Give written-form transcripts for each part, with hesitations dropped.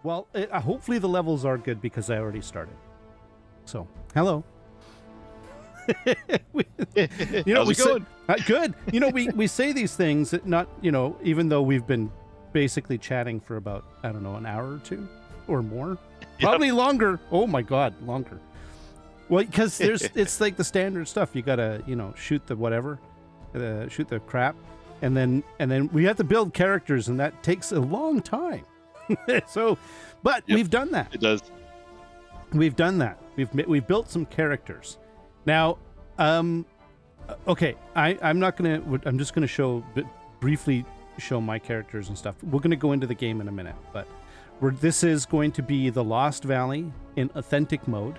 Well, hopefully the levels are good because I already started. So, hello. How's it going? Good. We say these things, not, even though we've been basically chatting for about, I don't know, an hour or two or more. Probably longer. Oh my God, longer. Well, because it's like the standard stuff. You gotta, shoot the whatever, shoot the crap, and then we have to build characters, and that takes a long time. But we've done that. It does. We've done that. We've built some characters. Now, okay, I'm just gonna briefly show my characters and stuff. We're gonna go into the game in a minute, but this is going to be the Lost Valley in authentic mode.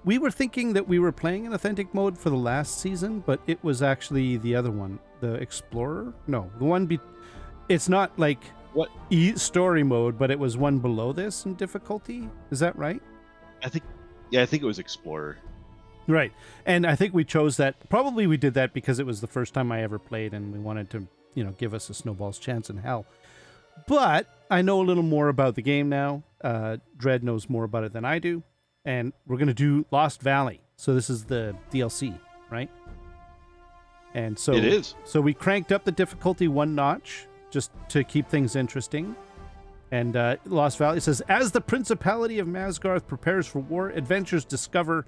We were thinking that we were playing in authentic mode for the last season, but it was actually the other one, the Explorer. No, the one it's not like what story mode, but it was one below this in difficulty. Is that right? I think it was Explorer. Right. And I think we chose that. Probably we did that because it was the first time I ever played and we wanted to, give us a snowball's chance in hell. But I know a little more about the game now. Dread knows more about it than I do. And we're going to do Lost Valley. So this is the DLC, right? And so it is. So we cranked up the difficulty one notch just to keep things interesting. And Lost Valley says, as the Principality of Masgarth prepares for war, adventurers discover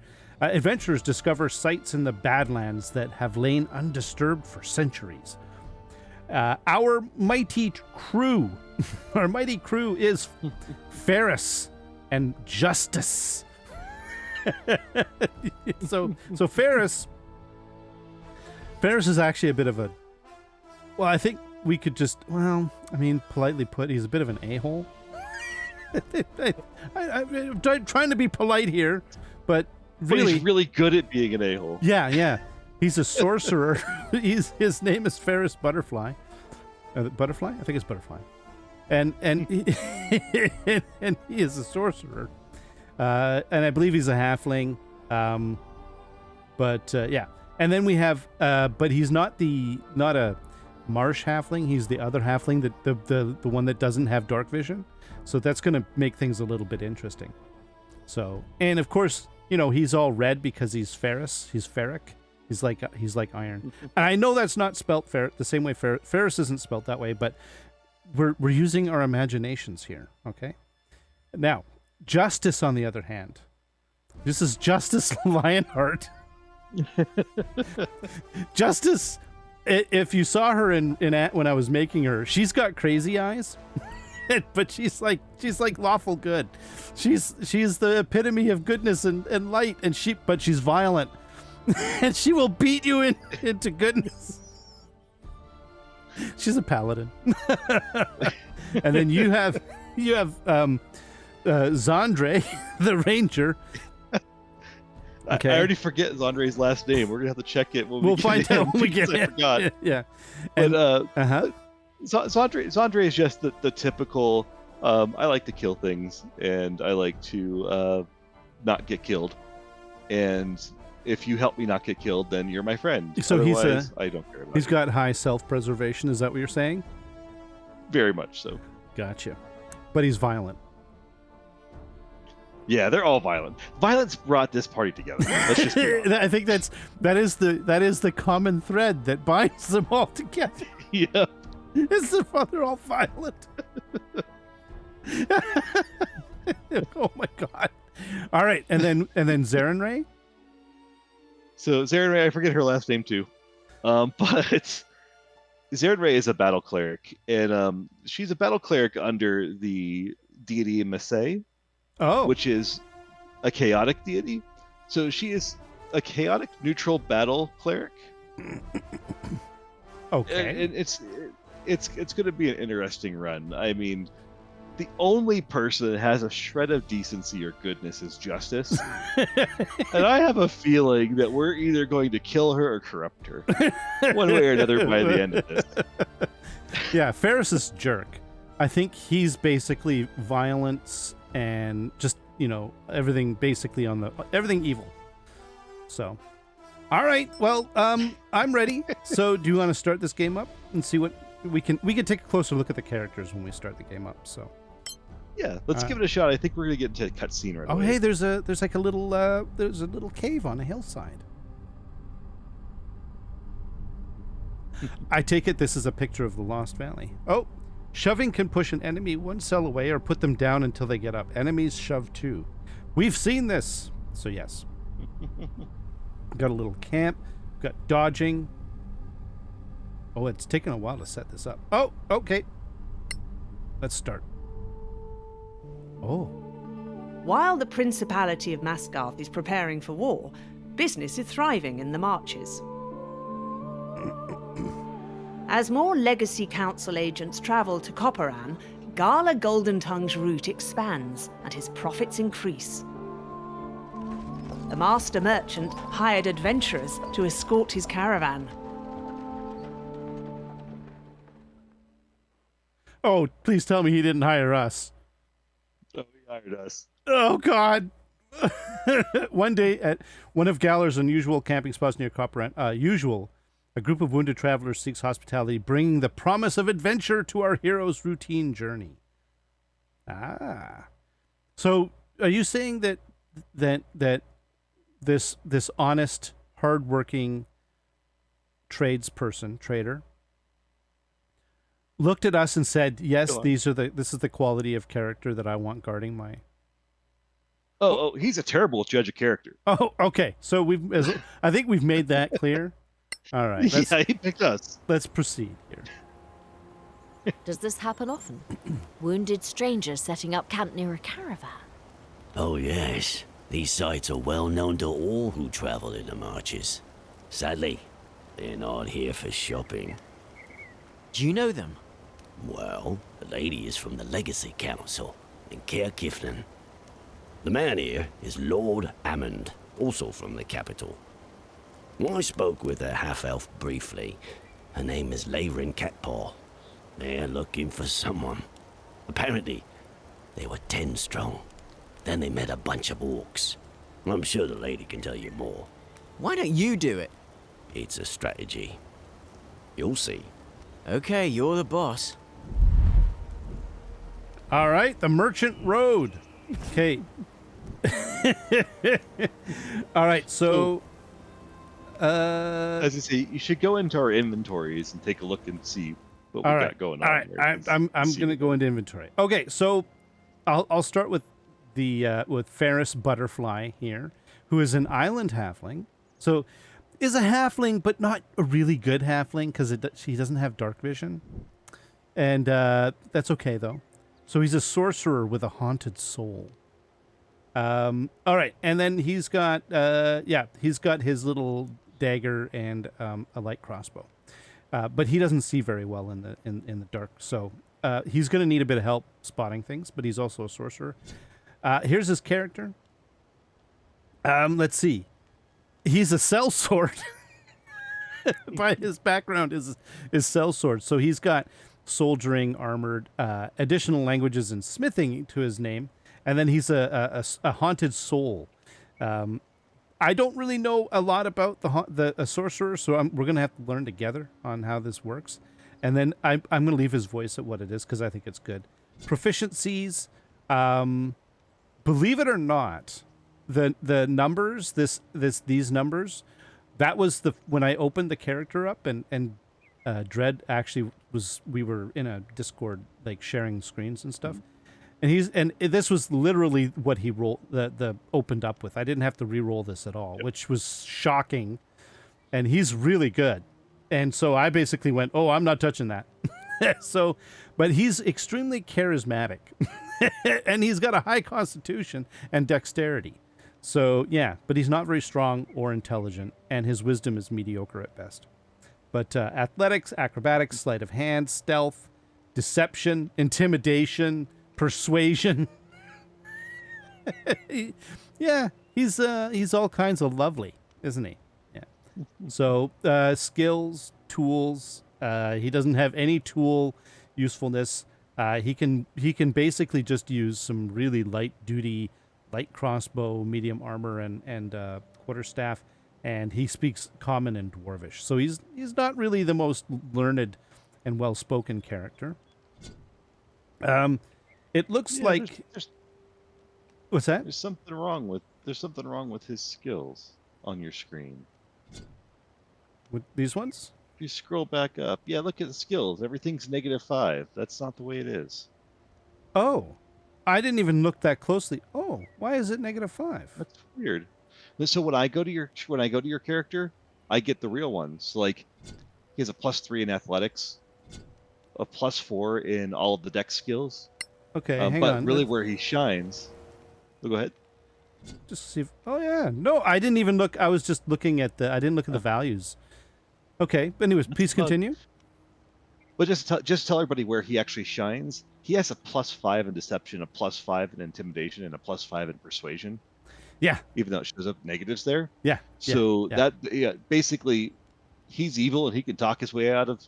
sites in the Badlands that have lain undisturbed for centuries. Our mighty crew is Ferris and Justice. so Ferris is actually a bit of a, well, I think we could just, politely put, he's a bit of an a-hole. I'm trying to be polite here, but really, he's really good at being an a-hole. Yeah. He's a sorcerer. His name is Ferris Butterfly. Butterfly? I think it's Butterfly. And and he is a sorcerer. And I believe he's a halfling. Yeah. And then we have, but he's not a marsh halfling. He's the other halfling, the one that doesn't have dark vision. So that's going to make things a little bit interesting. So, and of course, he's all red because he's Ferris. He's ferric. He's like iron. And I know that's not spelt the same way Ferris isn't spelt that way, but we're using our imaginations here. Okay. Now, Justice, on the other hand, this is Justice Lionheart. Justice, if you saw her in when I was making her, she's got crazy eyes, but she's like lawful good. She's the epitome of goodness and light, but she's violent, and she will beat you into goodness. She's a paladin. And then you have Zandre, the ranger. Okay. I already forget Zandre's last name. We're gonna have to check it when we'll find out when we get it. I forgot. Yeah. And Zandre is just the typical. I like to kill things, and I like to not get killed. And if you help me not get killed, then you're my friend. So otherwise, I don't care about he's it. got high self-preservation. Is that what you're saying? Very much so. Gotcha. But he's violent. Yeah, they're all violent. Violence brought this party together. Let's just I think that is the common thread that binds them all together. Yeah. Is they're all violent. Oh my God. All right, and then Zarenrae? So Zarenrae, I forget her last name too. But Zarenrae is a battle cleric, and she's a battle cleric under the deity Masei. Oh. Which is a chaotic deity. So she is a chaotic neutral battle cleric. Okay. And it's going to be an interesting run. I mean, the only person that has a shred of decency or goodness is Justice. And I have a feeling that we're either going to kill her or corrupt her. One way or another by the end of this. Yeah, Ferris is jerk. I think he's basically violence and just, everything basically everything evil. So, all right. Well, I'm ready. So do you want to start this game up and see what we can take a closer look at the characters when we start the game up. So, Yeah, let's give it a shot. I think we're gonna get into a cutscene right Oh, away. hey, there's like a little there's a little cave on a hillside. I take it this is a picture of the Lost Valley. Oh, shoving can push an enemy one cell away or put them down until they get up. Enemies shove too. We've seen this. So yes. Got a little camp. Got dodging. Oh, it's taken a while to set this up. Oh, okay. Let's start. Oh. While the Principality of Masgarth is preparing for war, business is thriving in the Marches. As more Legacy Council agents travel to Copperan, Gala Goldentongue's route expands and his profits increase. The master merchant hired adventurers to escort his caravan. Oh, please tell me he didn't hire us. Oh, he hired us. Oh, God. One day at one of Galler's unusual camping spots near Copperan, a group of wounded travelers seeks hospitality, bringing the promise of adventure to our hero's routine journey. Ah. So, are you saying that this honest, hardworking trader looked at us and said, "Yes, this is the quality of character that I want guarding my." Oh, he's a terrible judge of character. Oh, okay. So I think we've made that clear. All right. Yeah, he picked us. Let's proceed here. Does this happen often? Wounded strangers setting up camp near a caravan? Oh yes, these sites are well known to all who travel in the marches. Sadly, they're not here for shopping. Do you know them? Well, the lady is from the Legacy Council in Caer Kiflin. The man here is Lord Ammond, also from the capital. I spoke with a half-elf briefly. Her name is Layrin Catpaw. They're looking for someone. Apparently, they were 10 strong. Then they met a bunch of orcs. I'm sure the lady can tell you more. Why don't you do it? It's a strategy. You'll see. Okay, you're the boss. All right, the Merchant Road. Okay. All right, so As I say, you should go into our inventories and take a look and see what we got going on. All right, I'm going to go into inventory. Okay, so I'll start with with Ferris Butterfly here, who is an island halfling. So is a halfling, but not a really good halfling because he doesn't have dark vision, and that's okay though. So he's a sorcerer with a haunted soul. All right, and then he's got his little dagger and a light crossbow, but he doesn't see very well in the dark. So he's going to need a bit of help spotting things. But he's also a sorcerer. Here's his character. Let's see, he's a sellsword. By his background is sellsword. So he's got soldiering, armored, additional languages and smithing to his name. And then he's a haunted soul. I don't really know a lot about the sorcerer, so we're going to have to learn together on how this works. And then I'm going to leave his voice at what it is because I think it's good. Proficiencies, believe it or not, the numbers, these numbers, that was when I opened the character up and Dread actually we were in a Discord like sharing screens and stuff. And this was literally what he rolled the opened up with. I didn't have to re-roll this at all, which was shocking. And he's really good. And so I basically went, "Oh, I'm not touching that." But he's extremely charismatic. And he's got a high constitution and dexterity. So, yeah, but he's not very strong or intelligent, and his wisdom is mediocre at best. But athletics, acrobatics, sleight of hand, stealth, deception, intimidation, persuasion. Yeah, he's all kinds of lovely, isn't he? Yeah. So skills, tools. He doesn't have any tool usefulness. He can basically just use some really light crossbow, medium armor, and quarterstaff. And he speaks Common and Dwarvish. So he's not really the most learned and well-spoken character. It looks Yeah, like what's that? there's something wrong with his skills on your screen. With these ones? If you scroll back up, yeah, look at the skills. Everything's -5. That's not the way it is. Oh, I didn't even look that closely. Oh, why is it -5? That's weird. So when I go to your character, I get the real ones. So like he has a +3 in athletics, a +4 in all of the dex skills. Okay, hang But on. really, where he shines. Oh, go ahead. Just see if. Oh yeah, no, I didn't even look. I was just looking at the. I didn't look at the values. Okay, but anyways, please continue. But just tell everybody where he actually shines. He has a +5 in deception, a +5 in intimidation, and a +5 in persuasion. Yeah, Even though it shows up negatives there. yeah. So yeah. basically, he's evil and he can talk his way out of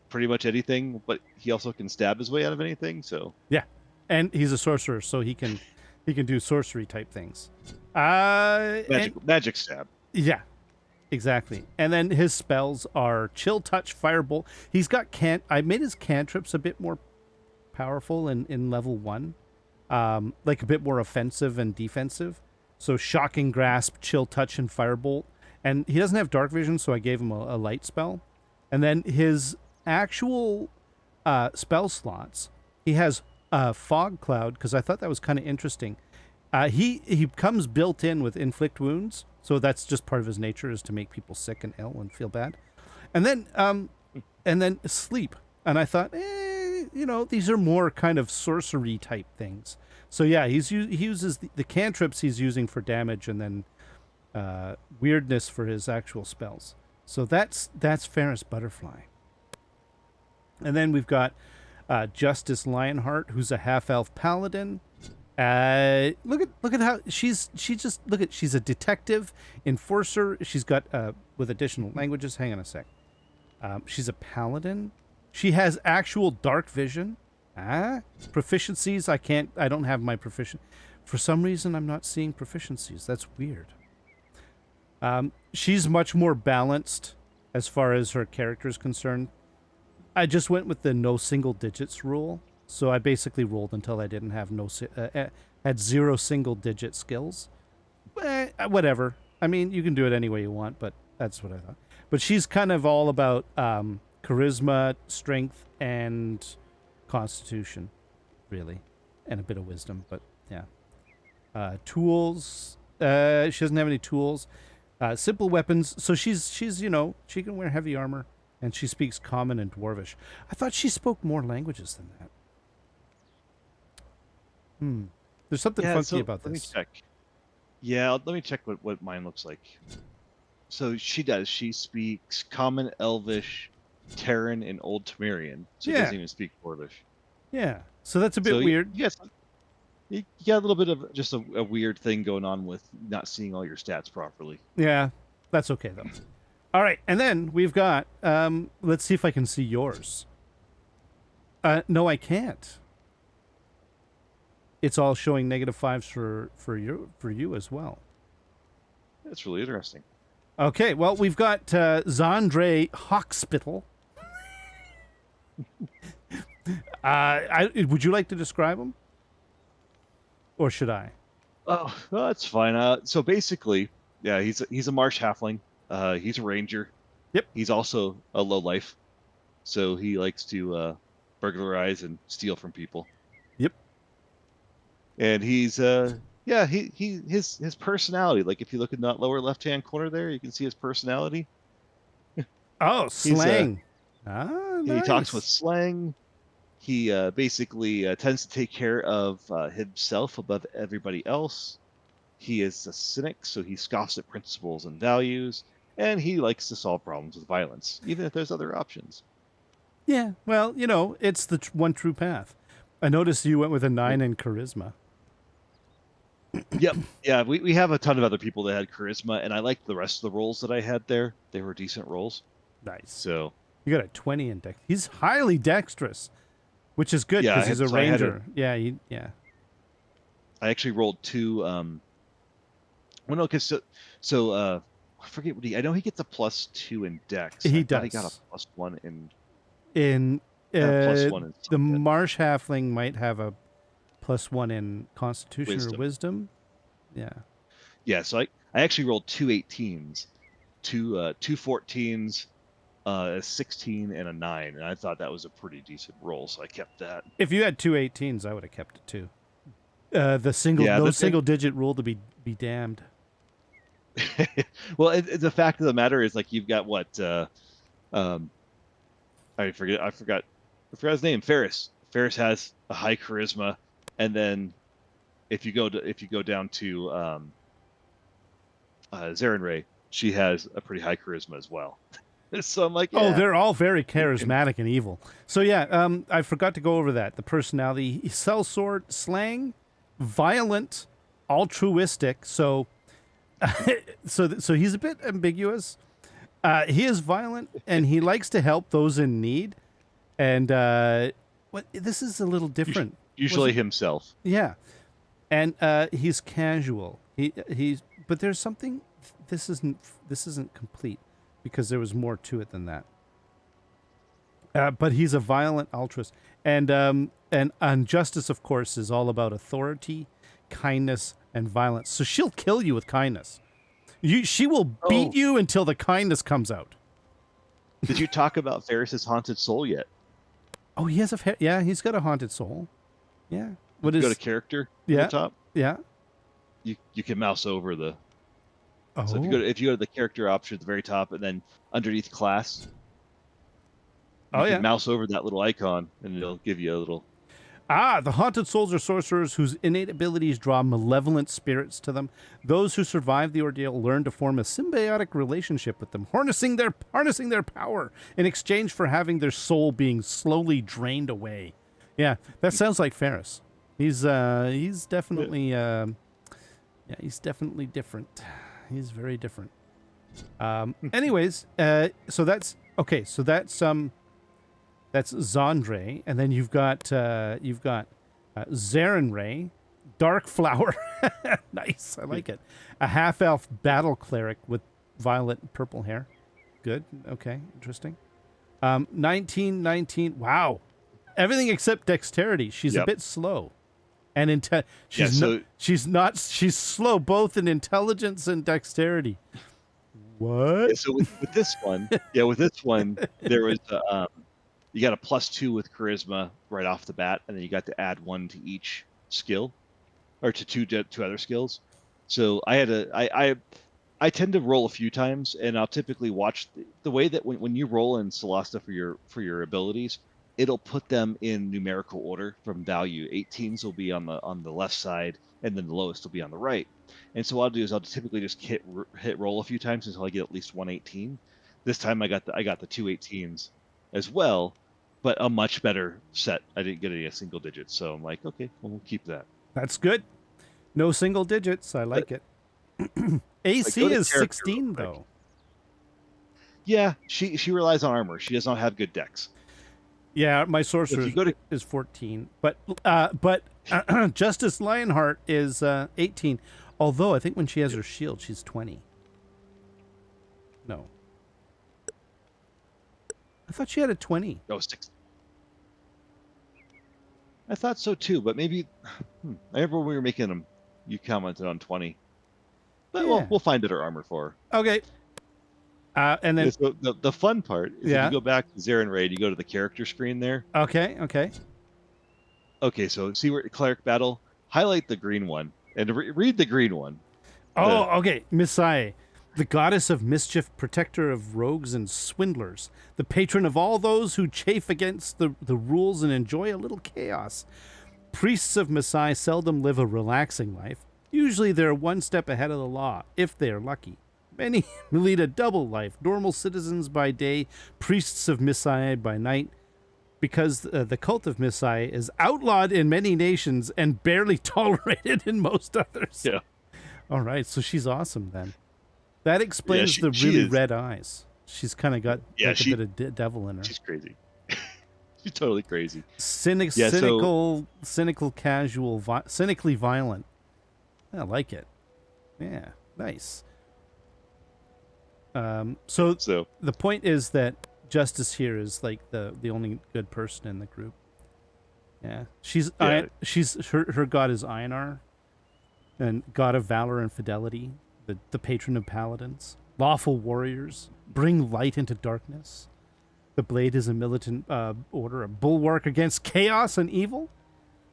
pretty much anything, but he also can stab his way out of anything. So Yeah, and he's a sorcerer, so he can do sorcery type things. magic stab. Yeah, exactly. And then his spells are Chill Touch, Firebolt. He's got I made his cantrips a bit more powerful in level 1, like a bit more offensive and defensive. So Shocking Grasp, Chill Touch, and Firebolt. And he doesn't have Dark Vision, so I gave him a light spell. And then his actual spell slots, he has Fog Cloud, because I thought that was kind of interesting. He comes built in with Inflict Wounds, so that's just part of his nature, is to make people sick and ill and feel bad. And then Sleep. And I thought, these are more kind of sorcery type things. So yeah, he uses the cantrips he's using for damage, and then weirdness for his actual spells. So that's Ferris Butterfly. And then we've got Justice Lionheart, who's a half-elf paladin. Look at how she's a detective, enforcer. She's got with additional languages. Hang on a sec. She's a paladin. She has actual dark vision. Proficiencies. I don't have my proficient. For some reason, I'm not seeing proficiencies. That's weird. She's much more balanced as far as her character is concerned. I just went with the no single digits rule. So I basically rolled until I didn't have had 0 single digit skills. Whatever. I mean, you can do it any way you want, but that's what I thought. But she's kind of all about charisma, strength, and constitution, really, and a bit of wisdom. But yeah, tools. She doesn't have any tools. Simple weapons. So she's she can wear heavy armor, and she speaks Common and Dwarvish. I thought she spoke more languages than that. There's something funky about this. Let me check. Yeah, let me check what mine looks like. So she does. She speaks Common, Elvish, Terran, and Old Temerian. So she doesn't even speak Dwarvish. Yeah. So that's a bit weird. Yes. You got a little bit of just a weird thing going on with not seeing all your stats properly. Yeah, that's okay though. All right, and then we've got. Let's see if I can see yours. No, I can't. It's all showing -5s for you as well. That's really interesting. Okay, well, we've got Zandre Hockspittle. Would you like to describe him? Or should I? Oh, that's fine. So basically, yeah, he's a marsh halfling. He's a ranger. Yep. He's also a lowlife, so he likes to burglarize and steal from people. Yep. And he's his personality. Like if you look in that lower left-hand corner there, you can see his personality. Oh, slang. He Nice. talks with slang. He basically tends to take care of himself above everybody else. He is a cynic, so he scoffs at principles and values, and he likes to solve problems with violence, even if there's other options. Yeah, well, it's the one true path. I noticed you went with a 9 in charisma. Yep. Yeah, we have a ton of other people that had charisma, and I liked the rest of the roles that I had there. They were decent roles. Nice. So you got a 20 in dex. He's highly dexterous, which is good because he's a ranger. Yeah. I actually rolled 2. Well, no, because I forget what I know he gets a +2 in dex. He I does. He got a +1 in. In +1 in the marsh halfling might have a +1 in Constitution or Wisdom. Yeah. Yeah, so I actually rolled 2 18s, two 14s, a 16, and a 9, and I thought that was a pretty decent roll, so I kept that. If you had 2 18s, I would have kept it too. The single digit rule to be damned. Well, the fact of the matter is, like, you've got what? I forgot his name. Ferris. Ferris has a high charisma, and then if you go down to Zaren Ray, she has a pretty high charisma as well. So I'm like, yeah. Oh, they're all very charismatic and evil. So yeah, I forgot to go over that. The personality: sellsword, slang, violent, altruistic. So, so he's a bit ambiguous. He is violent and he likes to help those in need. And this is a little different. Usually himself. Yeah, and he's casual. But there's something. This isn't complete because there was more to it than that. But he's a violent altruist, and justice, of course, is all about authority, kindness, and violence. So she'll kill you with kindness. She will beat you until the kindness comes out. Did you talk about Ferris's haunted soul yet? Oh, he has he's got a haunted soul. Yeah. What is go to character? Yeah. At the top. Yeah. You can mouse over the. Oh. So if you go to the character option at the very top, and then underneath class. You can mouse over that little icon, and it'll give you a little. The haunted souls are sorcerers whose innate abilities draw malevolent spirits to them. Those who survive the ordeal learn to form a symbiotic relationship with them, harnessing their power in exchange for having their soul being slowly drained away. Yeah, that sounds like Ferris. He's definitely he's definitely different. He's very different. Anyways, so that's okay. So that's Zandre, and then you've got Zaren Ray, Dark Flower. Nice, I like it. A half-elf battle cleric with violet and purple hair. Good. Okay, interesting. 19. Wow, everything except dexterity. She's a bit slow, and she's slow both in intelligence and dexterity. What? Yeah, so with this one, there was you got a +2 with charisma right off the bat, and then you got to add 1 to each skill, or to two other skills. So I tend to roll a few times, and I'll typically watch the way that when you roll in Solasta for your abilities, it'll put them in numerical order from value. 18s will be on the left side, and then the lowest will be on the right. And so what I'll do is I'll typically just hit roll a few times until I get at least 1 18. This time I got the 2 18s as well, but a much better set. I didn't get any single digits, so I'm like, okay, well, we'll keep that. That's good. No single digits. I like it. AC is 16 though. Yeah, she relies on armor. She does not have good dex. Yeah, my sorcerer is 14, but Justice Lionheart is 18. Although I think when she has her shield, she's 20. No, I thought she had a 20. No, 6. I thought so too, but maybe. I remember when we were making them, you commented on 20. But we'll find it her armor for her. Okay. And then so the fun part is if you go back to Zaren Ray, you go to the character screen there. Okay. Okay, so see where cleric battle, highlight the green one and read the green one. Okay. Messiah, the goddess of mischief, protector of rogues and swindlers, the patron of all those who chafe against the rules and enjoy a little chaos. Priests of Messiah seldom live a relaxing life. Usually they're one step ahead of the law, if they're lucky. Many lead a double life, normal citizens by day, priests of Messiah by night, because the cult of Messiah is outlawed in many nations and barely tolerated in most others. Yeah. All right, so she's awesome then. That explains the really red eyes. She's kind of got a bit of devil in her. She's crazy. She's totally crazy. Cynical, casual, cynically violent. I like it. Yeah, nice. So the point is that Justice here is like the only good person in the group. Yeah, she's Yeah. her god is Einar, and god of valor and fidelity, the patron of paladins, lawful warriors, bring light into darkness. The blade is a militant order, a bulwark against chaos and evil.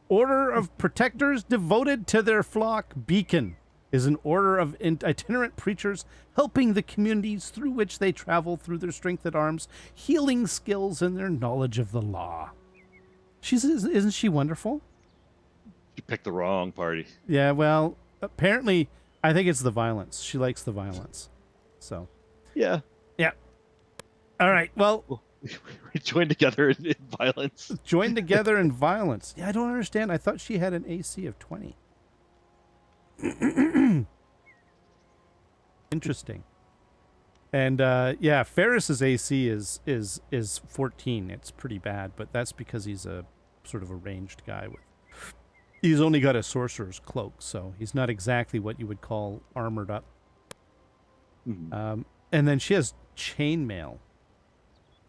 Order of protectors devoted to their flock. Beacon is an order of itinerant preachers helping the communities through which they travel through their strength at arms, healing skills, and their knowledge of the law. Isn't she wonderful? You picked the wrong party. Yeah, well, apparently, I think it's the violence. She likes the violence. So, Yeah. yeah. All right, well, We joined together in violence. join together in violence. Yeah, I don't understand. I thought she had an AC of 20. Interesting. And yeah, Ferris's AC is 14. It's pretty bad, but that's because he's a sort of a ranged guy with. He's only got a sorcerer's cloak, so he's not exactly what you would call armored up. Mhm. And then she has chainmail.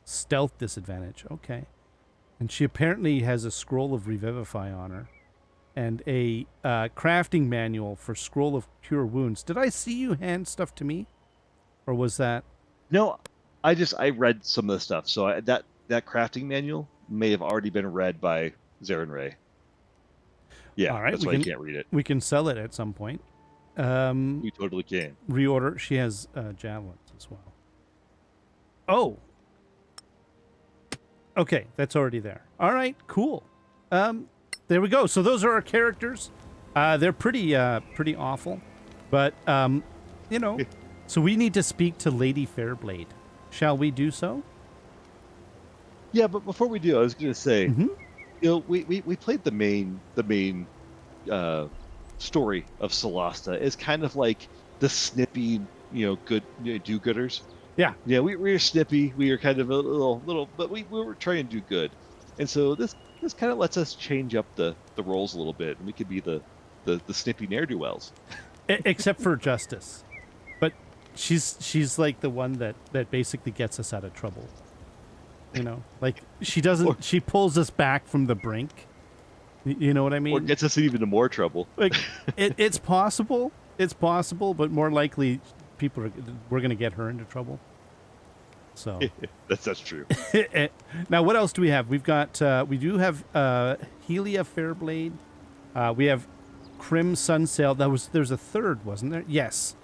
Stealth disadvantage. Okay. And she apparently has a scroll of Revivify on her. And a crafting manual for Scroll of Cure Wounds. Did I see you hand stuff to me? Or was that... No, I read some of the stuff. So that crafting manual may have already been read by Zarin Ray. Yeah, All right, that's why you can't read it. We can sell it at some point. We totally can. Reorder. She has javelins as well. Oh. Okay, that's already there. All right, cool. There we go. So those are our characters. They're pretty awful, but you know. So we need to speak to Lady Fairblade. Shall we do so? Yeah, but before we do, I was going to say, Mhm. you know, we played the main story of Solasta is kind of like the snippy, good do-gooders. Yeah. Yeah, we were snippy. We were kind of a little, but we were trying to do good. And so this kind of lets us change up the roles a little bit, and we could be the snippy ne'er-do-wells. Except for Justice. But she's like the one that basically gets us out of trouble. You know, like she pulls us back from the brink. You know what I mean? Or gets us even into more trouble. Like it's possible, but more likely we're going to get her into trouble. So that's true. Now, what else do we have? We do have Helia Fairblade. We have Crim Sunsail. There's a third, wasn't there? Yes.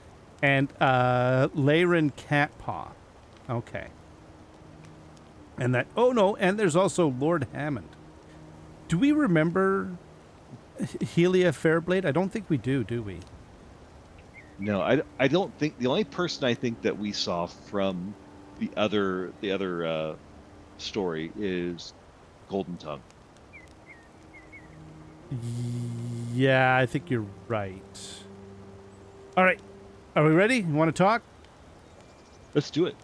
And Leyrin Catpaw. Okay. And and there's also Lord Hammond. Do we remember Helia Fairblade? I don't think we do we? No, I don't think. The only person I think that we saw from the other story is Golden Tongue. Yeah, I think you're right. All right. Are we ready? You want to talk? Let's do it.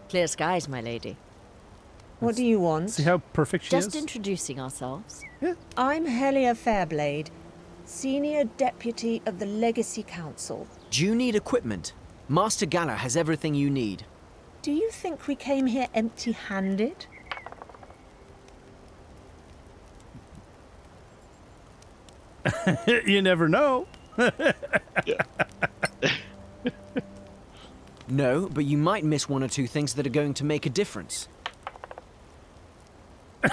Clear skies, my lady. What do you want? See how perfect she Just is? introducing ourselves. I'm Helia Fairblade, Senior Deputy of the Legacy Council. Do you need equipment? Master Gala has everything you need. Do you think we came here empty-handed? You never know. No, but you might miss one or two things that are going to make a difference.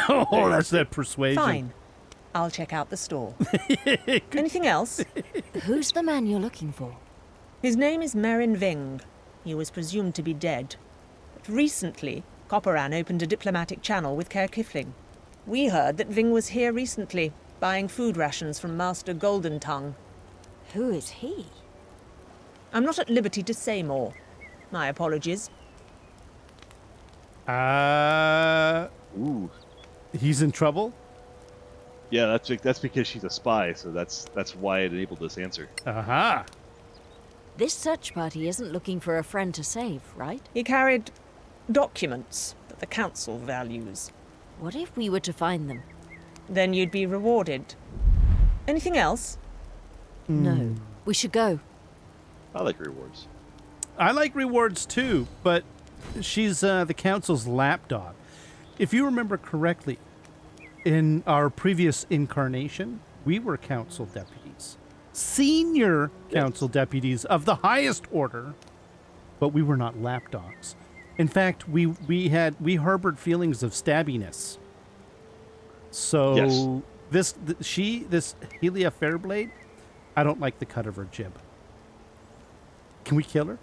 Oh, that's that persuasion. Fine. I'll check out the store. Anything else? Who's the man you're looking for? His name is Merrin Ving. He was presumed to be dead. But recently, Copperan opened a diplomatic channel with Caer Kifling. We heard that Ving was here recently, buying food rations from Master Golden Tongue. Who is he? I'm not at liberty to say more. My apologies. Ooh. He's in trouble? Yeah, that's because she's a spy, so that's why it enabled this answer. Aha. This search party isn't looking for a friend to save, right? He carried documents that the Council values. What if we were to find them? Then you'd be rewarded. Anything else? No. We should go. I like rewards. I like rewards too, but She's the council's lapdog. If you remember correctly, in our previous incarnation, we were council deputies. Senior council deputies of the highest order, but we were not lapdogs. In fact, we harbored feelings of stabbiness. So this Helia Fairblade, I don't like the cut of her jib. Can we kill her?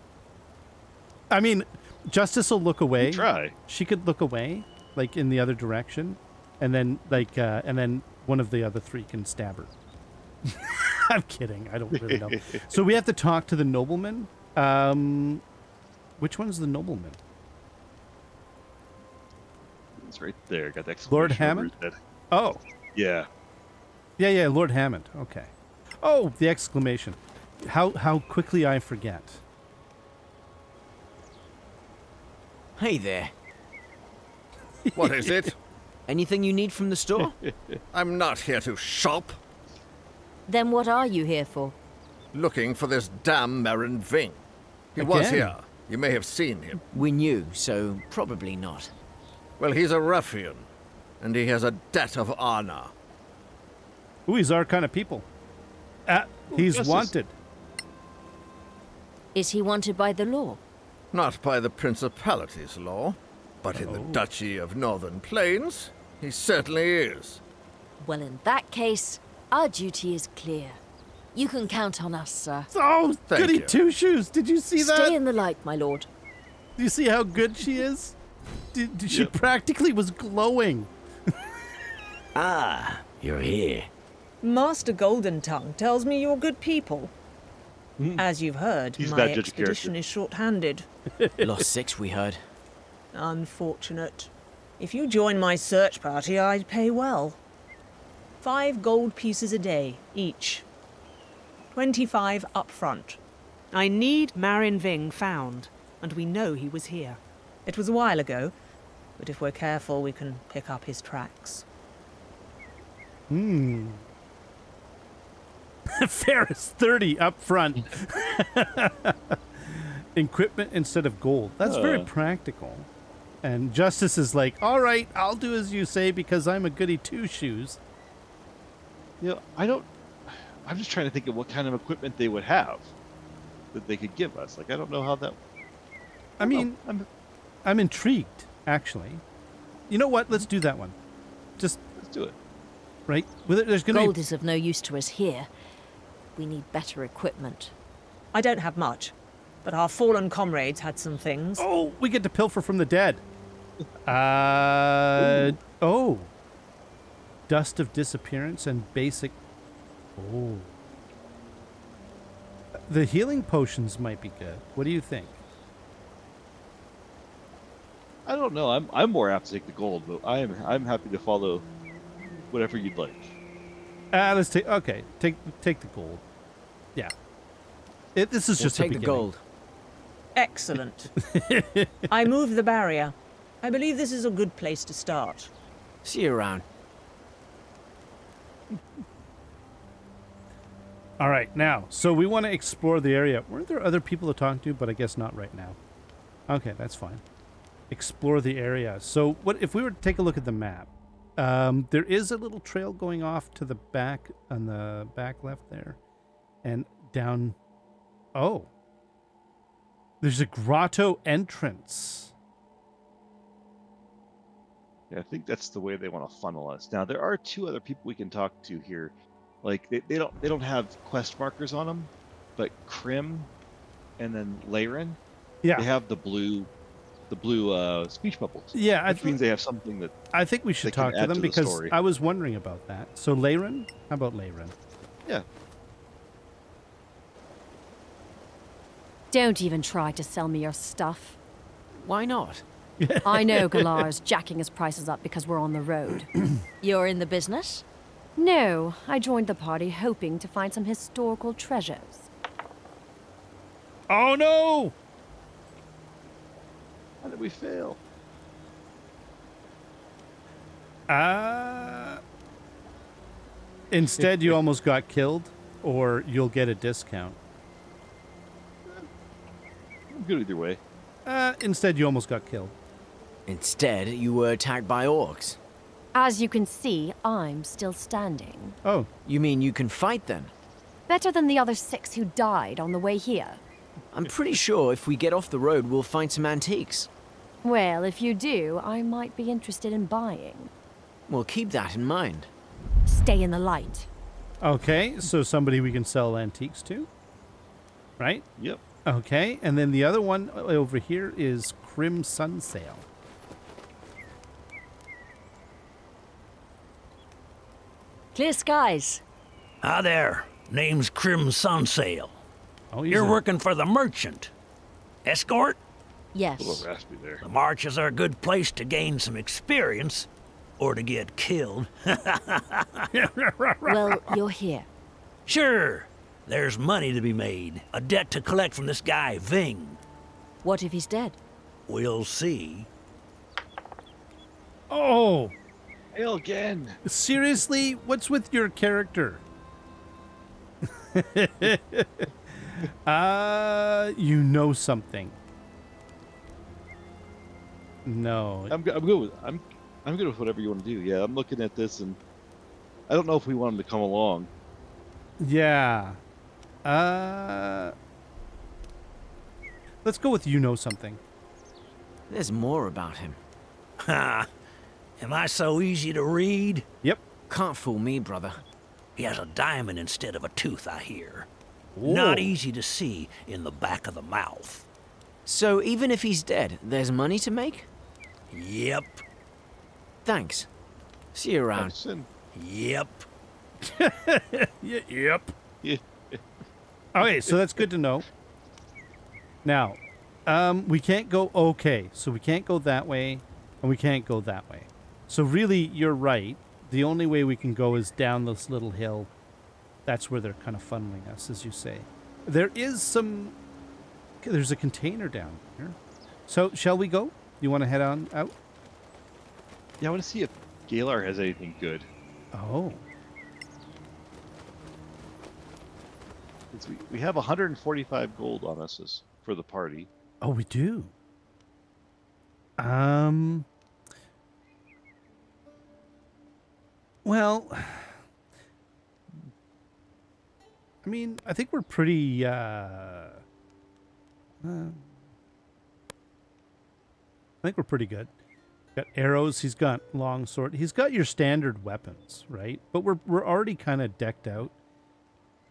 I mean, Justice will look away. Try. She could look away, like in the other direction, and then one of the other three can stab her. I'm kidding. I don't really know. So we have to talk to the nobleman. Which one's the nobleman? It's right there. Got the Lord exclamation Hammond? mark. Oh, Yeah. yeah, Lord Hammond. Okay. Oh, the exclamation. How quickly I forget. Hey there. What is it? Anything you need from the store? I'm not here to shop. Then what are you here for? Looking for this damn Marin Ving. He was Again? here. You may have seen him. We knew, so probably not. Well, he's a ruffian, and he has a debt of honor. Ooh, he's our kind of people. He's Justice. wanted. Is he wanted by the law? Not by the Principality's law, but in the Duchy of Northern Plains, he certainly is. Well, in that case, our duty is clear. You can count on us, sir. Oh, Thank goody you. two shoes. Did you see that? Stay in the light, my lord. Do you see how good she is? She practically was glowing. Ah, you're here. Master Golden Tongue tells me you're good people. As you've heard, He's a my bad judge of expedition is short-handed. Lost 6, we heard. Unfortunate. If you join my search party, I'd pay well. 5 gold pieces a day, each. 25 up front. I need Marin Ving found, and we know he was here. It was a while ago, but if we're careful, we can pick up his tracks. Ferris 30 up front. Equipment instead of gold. That's very practical. And Justice is like, all right, I'll do as you say because I'm a goody two shoes. You know, I'm just trying to think of what kind of equipment they would have that they could give us. Like, I don't know how that. I mean, I'm intrigued, actually. You know what? Let's do that one. Just, Let's do it. right? There's going to Gold be... is of no use to us here. We need better equipment. I don't have much, but our fallen comrades had some things. Oh, we get to pilfer from the dead. Oh. Dust of disappearance and basic... Oh. The healing potions might be good. What do you think? I don't know. I'm more apt to take the gold, but I'm happy to follow whatever you'd like. Let's take... Okay, take the gold. Yeah. This is We'll just take a the beginning. gold. Excellent. I moved the barrier. I believe this is a good place to start. See you around. All right, now, so we want to explore the area. Weren't there other people to talk to? But I guess not right now. Okay, that's fine. Explore the area. So what if we were to take a look at the map? There is a little trail going off to the back, on the back left there. And down... Oh. There's a grotto entrance. Yeah, I think that's the way they want to funnel us. Now there are 2 other people we can talk to here. Like they don't have quest markers on them, but Krim and then Laren, Yeah. they have the blue speech bubbles. Yeah, which means they have something that. I think we should they can talk to add them to the because story. I was wondering about that. So Laren? How about Laren? Yeah. Don't even try to sell me your stuff. Why not? I know Galar's jacking his prices up because we're on the road. You're in the business? No, I joined the party hoping to find some historical treasures. Oh no! How did we fail? Instead, you almost got killed, or you'll get a discount. I'm good either way. instead you almost got killed. Instead, you were attacked by orcs. As you can see, I'm still standing. Oh, You mean you can fight then? Better than the other 6 who died on the way here. I'm pretty sure if we get off the road, we'll find some antiques. Well, if you do, I might be interested in buying. We'll keep that in mind. Stay in the light. okay. So somebody we can sell antiques to, right? Yep. Okay, and then the other one over here is Crim Sunsail. Clear skies. Hi there. Name's Crim Sunsail. Oh, You're working for the merchant. Escort? A Yes. little raspy there. The marches are a good place to gain some experience, or to get killed. Well, you're here. Sure, there's money to be made. A debt to collect from this guy, Ving. What if he's dead? We'll see. Oh, Hail again. seriously? What's with your character? You know something. No. I'm good with I'm good with whatever you want to do. Yeah, I'm looking at this and I don't know if we want him to come along. Yeah. Let's go with you know something. There's more about him. Ha! Am I so easy to read? Yep. Can't fool me, brother. He has a diamond instead of a tooth, I hear. Whoa. Not easy to see in the back of the mouth. So even if he's dead, there's money to make? Yep. Thanks. See you around. Listen, Yep. Yep. yeah, Okay, so that's good to know. Now, we can't go okay, so we can't go that way, and we can't go that way. So really, you're right. The only way we can go is down this little hill. That's where they're kind of funneling us, as you say. There is some... There's a container down here. So, shall we go? You want to head on out? I want to see if Galar has anything good. Oh. We have 145 gold on us for the party. Oh, we do. Well, I mean, I think we're pretty, I think we're pretty good. Got arrows, he's got long sword. He's got your standard weapons, right? But we're already kind of decked out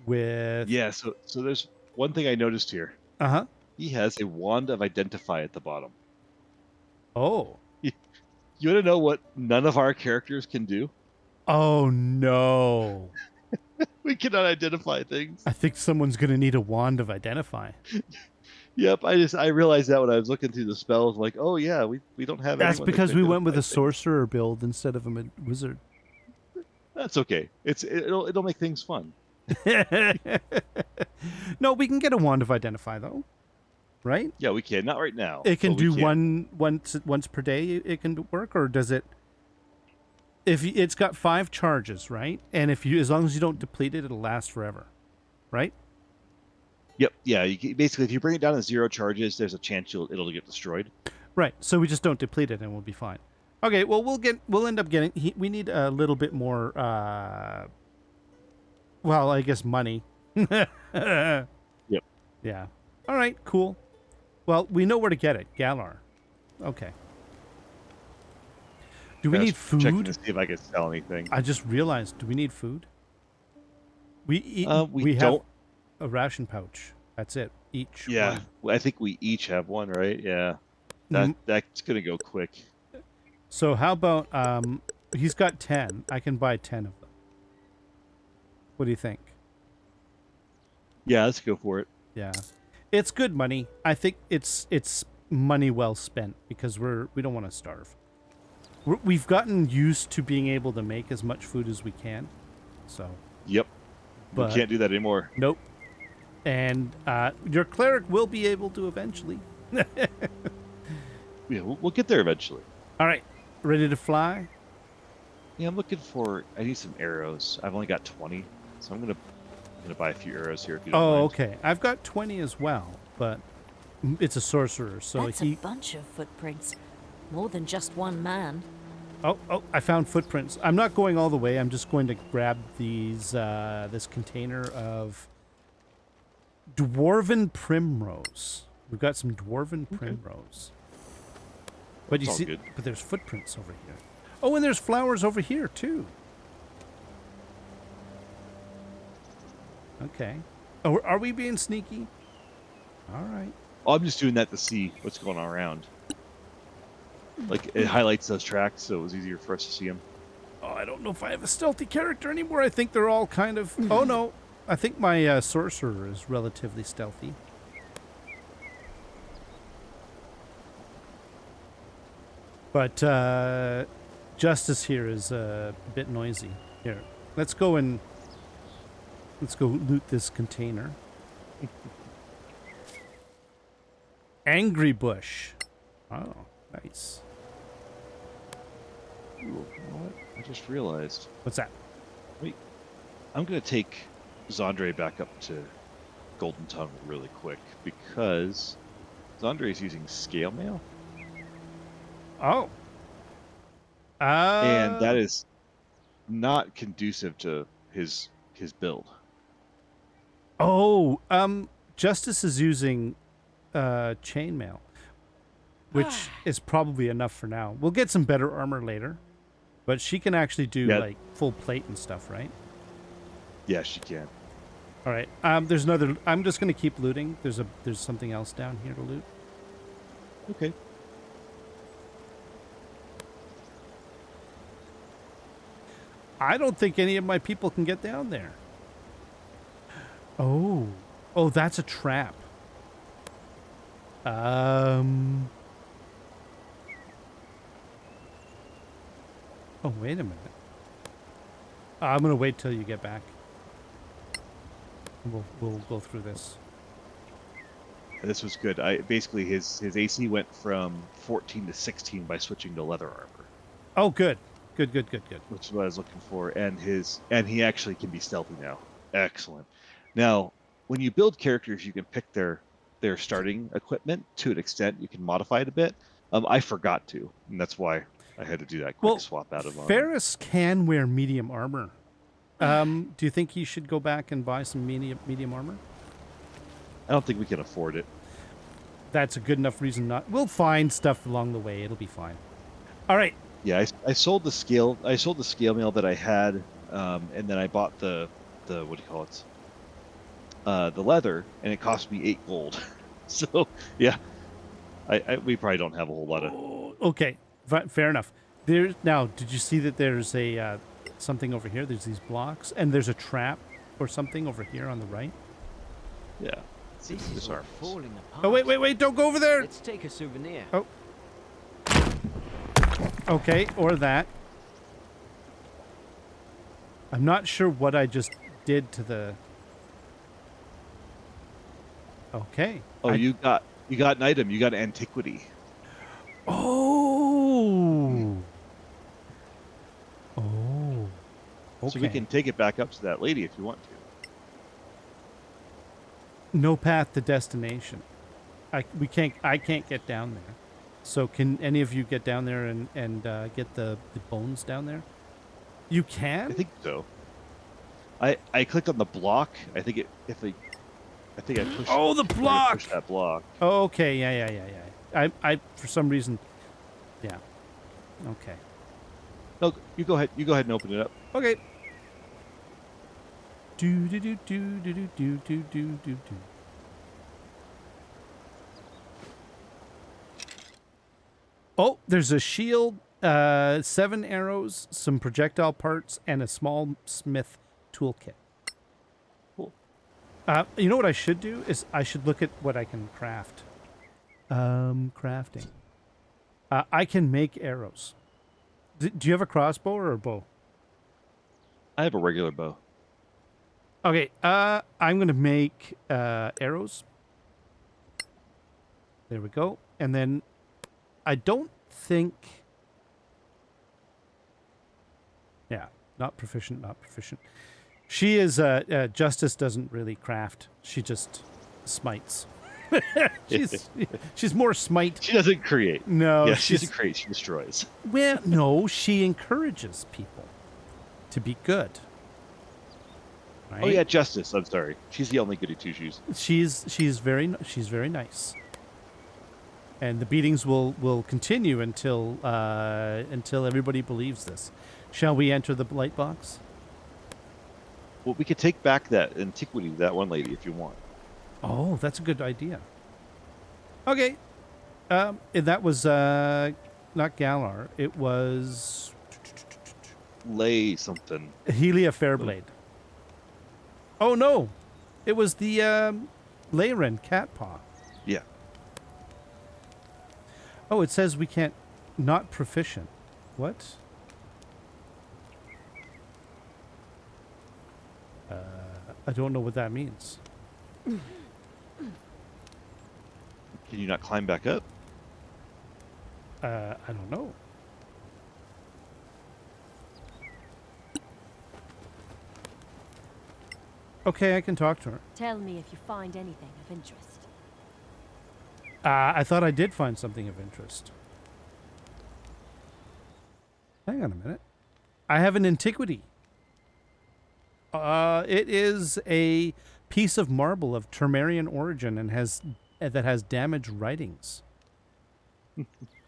with... Yeah, so there's one thing I noticed here. Uh-huh. He has a wand of identify at the bottom. Oh. You want to know what none of our characters can do? Oh, no. We cannot identify things. I think someone's going to need a wand of identify. Yep, I realized that when I was looking through the spells. Like, oh yeah, we don't have. That's anyone that because can we went with a identify things. sorcerer build instead of a wizard. That's okay. It'll make things fun. No, we can get a wand of identify though, right? Yeah, we can. Not right now. It can but we do once per day. It can work, or does it? If it's got 5 charges, right? And as long as you don't deplete it, it'll last forever, right? Yep. Yeah. Basically, if you bring it down to 0 charges, there's a chance it'll get destroyed. Right. So we just don't deplete it, and we'll be fine. Okay. Well, we'll end up getting. We need a little bit more. Well, I guess money. Yep. Yeah. All right. Cool. Well, we know where to get it. Galar. Okay. Do we I was need food? Checking to see if I can sell anything. I just realized. Do we need food? We We have don't. a ration pouch. That's it. Each. Yeah, one. well, I think we each have one, right? Yeah. Mm. That's gonna go quick. So how about he's got 10. I can buy 10 of them. What do you think? Yeah, let's go for it. Yeah. It's good money. I think it's money well spent because we don't want to starve. We've gotten used to being able to make as much food as we can. So, Yep. but We can't do that anymore. nope. And your cleric will be able to eventually. Yeah, we'll get there eventually. All right. Ready to fly? Yeah, I'm looking for. I need some arrows. I've only got 20, so I'm gonna buy a few arrows here. If you don't Oh, mind. okay. I've got 20 as well, but It's a sorcerer, so That's a bunch of footprints. More than just one man. Oh, I found footprints. I'm not going all the way. I'm just going to grab these, this container of dwarven primrose. We've got some dwarven primrose. But That's you see, good. but there's footprints over here. Oh, and there's flowers over here too. Okay. Oh, are we being sneaky? All right. Oh, I'm just doing that to see what's going on around. Like, it highlights those tracks, so it was easier for us to see them. Oh, I don't know if I have a stealthy character anymore. I think they're all kind of... Oh, no. I think my sorcerer is relatively stealthy. But Justice here is a bit noisy. Here, let's go loot this container. Angry bush. Oh, nice. Ooh, you know what? I just realized. What's that? Wait, I'm gonna take Zandre back up to Golden Tongue really quick because Zandre is using scale mail, Oh. and that is not conducive to his build. Oh, Justice is using chainmail, which is probably enough for now. We'll get some better armor later, but she can actually do like full plate and stuff, right? Yeah, she can. All right. There's another. I'm just gonna keep looting. There's something else down here to loot. Okay. I don't think any of my people can get down there. Oh, that's a trap. Oh, wait a minute. I'm gonna wait till you get back. We'll go through this. This was good. Basically his AC went from 14 to 16 by switching to leather armor. Oh, good. Good. Which is what I was looking for, and he actually can be stealthy now. Excellent. Now, when you build characters, you can pick their starting equipment to an extent. You can modify it a bit. I forgot to, and that's why I had to do that quick swap out of armor. Ferris can wear medium armor. Do you think he should go back and buy some medium armor? I don't think we can afford it. That's a good enough reason not. We'll find stuff along the way. It'll be fine. All right. Yeah, I sold the scale mail that I had, and then I bought the what do you call it? The leather, and it cost me 8 gold. So yeah, we probably don't have a whole lot of. Okay, fair enough. Now, did you see that there's a something over here? There's these blocks, and there's a trap or something over here on the right. Yeah. This is all falling apart. Oh wait! Don't go over there. Let's take a souvenir. Oh. Okay, or that. I'm not sure what I just did to the... Okay. Oh, you got an item. You got antiquity. Oh. Oh. Okay. So we can take it back up to that lady if you want to. No path to destination. I can't get down there. So can any of you get down there and get the bones down there? You can? I think so. I clicked on the block. I think I pushed. Oh, the block! I pushed that block. Oh, okay. Yeah. I for some reason. Yeah. Okay. No, you go ahead. You go ahead and open it up. Okay. Do. Oh, there's a shield, 7 arrows, some projectile parts, and a small smith toolkit. Cool. You know what I should do is I should look at what I can craft. Crafting. I can make arrows. Do you have a crossbow or a bow? I have a regular bow. Okay, I'm going to make arrows. There we go. And then I don't think... Yeah, not proficient. She is... Justice doesn't really craft. She just smites. she's more smite. She doesn't create. No, Yeah, she doesn't create. She destroys. Well, no, she encourages people to be good. Right? Oh yeah, Justice. I'm sorry. She's the only goody two shoes. She's very nice. And the beatings will continue until everybody believes this. Shall we enter the light box? Well, we could take back that antiquity, that one lady, if you want. Oh, that's a good idea. Okay. And that was not Galar. It was Lay something. Helia Fairblade. Oh no, it was the Leyren Catpaw. Yeah. Oh, it says we can't. Not proficient. What? I don't know what that means. Can you not climb back up? I don't know. Okay, I can talk to her. Tell me if you find anything of interest. I thought I did find something of interest. Hang on a minute. I have an antiquity. It is a piece of marble of Termarian origin and that has damaged writings.